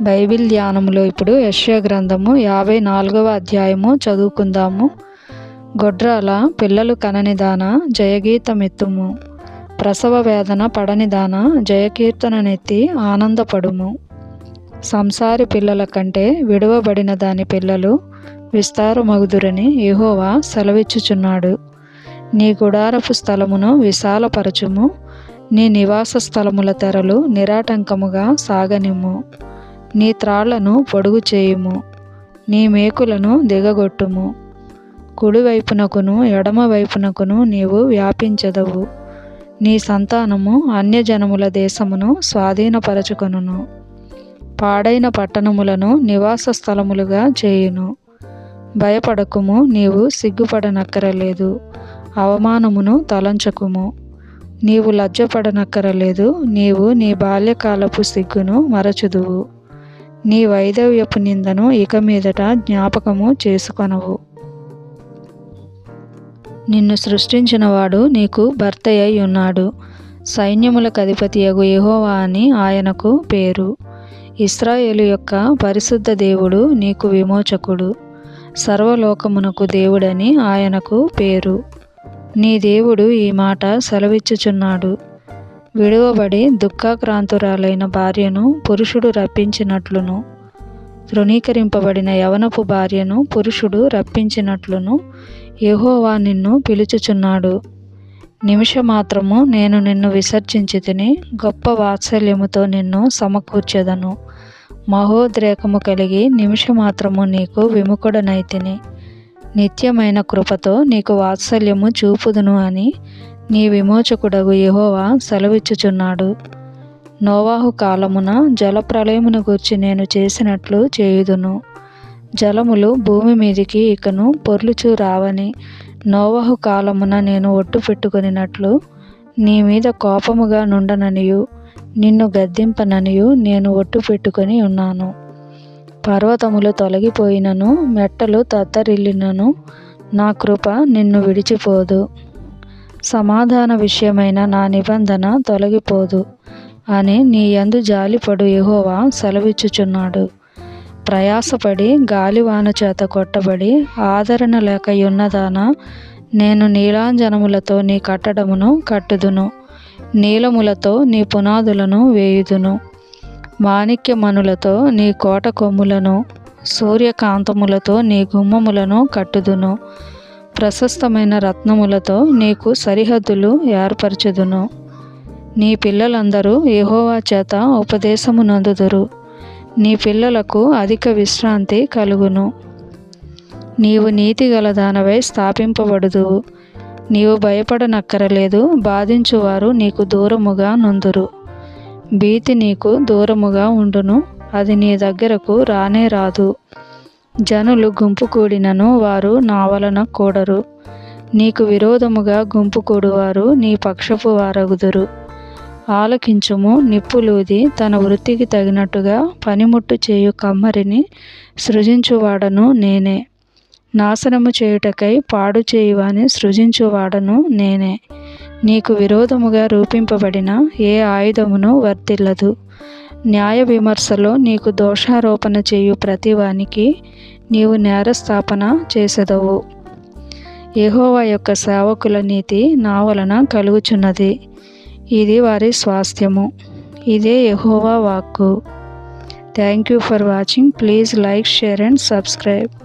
Bible ధ్యానములో ఇప్పుడు యెషయా గ్రంథము 54వ అధ్యాయము చదువుకుందాము. గొడ్రాల పిల్లలు కననిదాన జయగీతమెత్తుము, ప్రసవ వేదన పడనిదాన జయకీర్తననెత్తి ఆనందపడుము. సంసారి పిల్లల కంటే విడువబడిన దాని పిల్లలు విస్తారమగుదురని యెహోవా సెలవిచ్చుచున్నాడు. నీ గుడారపు స్థలమును విశాలపరచుము, నీ నివాస స్థలముల తెరలు నిరాటంకముగా సాగనిమ్ము. నీ త్రాళ్లను పొడుగు చేయుము, నీ మేకులను దిగగొట్టుము. కుడివైపునకును ఎడమవైపునకును నీవు వ్యాపించెదవు. నీ సంతానము అన్యజనముల దేశమును స్వాధీనపరచుకొనును. పాడైన పట్టణములను నివాస స్థలములుగా చేయును. భయపడకుము, నీవు సిగ్గుపడనక్కరలేదు. అవమానమును తలంచకుము, నీవు లజ్జపడనక్కరలేదు. నీవు నీ బాల్యకాలపు సిగ్గును మరచుదువు. నీ వైధవ్యపు నిందను ఇక మీదట జ్ఞాపకము చేసుకొనవు. నిన్ను సృష్టించినవాడు నీకు భర్తయ్య ఉన్నాడు. సైన్యములకు అధిపతియగు యెహోవా అని ఆయనకు పేరు. ఇశ్రాయేలు యొక్క పరిశుద్ధ దేవుడు నీకు విమోచకుడు. సర్వలోకమునకు దేవుడని ఆయనకు పేరు. నీ దేవుడు ఈ మాట సెలవిచ్చుచున్నాడు. విడువబడి దుఃఖాక్రాంతురాలైన భార్యను పురుషుడు రప్పించినట్లును, తృణీకరింపబడిన యవనపు భార్యను పురుషుడు రప్పించినట్లును యెహోవా నిన్ను పిలుచుచున్నాడు. నిమిషమాత్రము నేను నిన్ను విసర్జించితిని, గొప్ప వాత్సల్యముతో నిన్ను సమకూర్చెదను. మహోద్రేకము కలిగి నిమిషమాత్రము నీకు విముఖుడనైతిని. నిత్యమైన కృపతో నీకు వాత్సల్యము చూపుదును అని నీ విమోచకుడగు యెహోవా సెలవిచ్చుచున్నాడు. నోవాహు కాలమున జలప్రళయమును గూర్చి నేను చేసినట్లు చేయుదును. జలములు భూమి మీదికి ఇకను పొర్లుచూ రావని నోవాహు కాలమున నేను ఒట్టు పెట్టుకొనినట్లు నీ మీద కోపముగా నుండననియు నిన్ను గద్దింపననియు నేను ఒట్టు పెట్టుకొని ఉన్నాను. పర్వతములు తొలగిపోయినను, మెట్టలు తత్తరిల్లినను నా కృప నిన్ను విడిచిపోదు. సమాధాన విషయమైన నా నిబంధన తొలగిపోదు అని నీ యందు జాలిపడు యెహోవా సెలవిచ్చుచున్నాడు. ప్రయాసపడి గాలివాన చేత కొట్టబడి ఆదరణ లేక యున్నదానా, నేను నీలాంజనములతో నీ కట్టడమును కట్టుదును, నీలములతో నీ పునాదులను వేయుదును. మాణిక్యమణులతో నీ కోట కొమ్ములను, సూర్యకాంతములతో నీ గుమ్మములను కట్టుదును. ప్రశస్తమైన రత్నములతో నీకు సరిహద్దులు ఏర్పరచుదును. నీ పిల్లలందరూ యెహోవా చేత ఉపదేశము నొందుదురు. నీ పిల్లలకు అధిక విశ్రాంతి కలుగును. నీవు నీతిగల దానవై స్థాపింపబడుదువు. నీవు భయపడనక్కరలేదు. బాధించువారు నీకు దూరముగా నుందురు. భీతి నీకు దూరముగా ఉండును, అది నీ దగ్గరకు రానే రాదు. జనులు గుంపు కూడినను వారు నా వలన కూడరు. నీకు విరోధముగా గుంపు కూడువారు నీ పక్షపు వారగుదురు. ఆలకించుము, నిప్పులూది తన వృత్తికి తగినట్టుగా పనిముట్టు చేయు కమ్మరిని సృజించువాడను నేనే. నాశనము చేయుటకై పాడు చేయువాని సృజించువాడను నేనే. నీకు విరోధముగా రూపింపబడిన ఏ ఆయుధమును వర్తిల్లదు. న్యాయ విమర్శలో నీకు దోషారోపణ చేయు ప్రతివానికి నీవు నేరస్థాపన చేసెదవు. యెహోవా యొక్క సేవకుల నీతి నా వలన కలుగుచున్నది. ఇది వారి స్వాస్థ్యము. ఇదే యెహోవా వాక్కు. Thank you for watching. Please like, share and subscribe.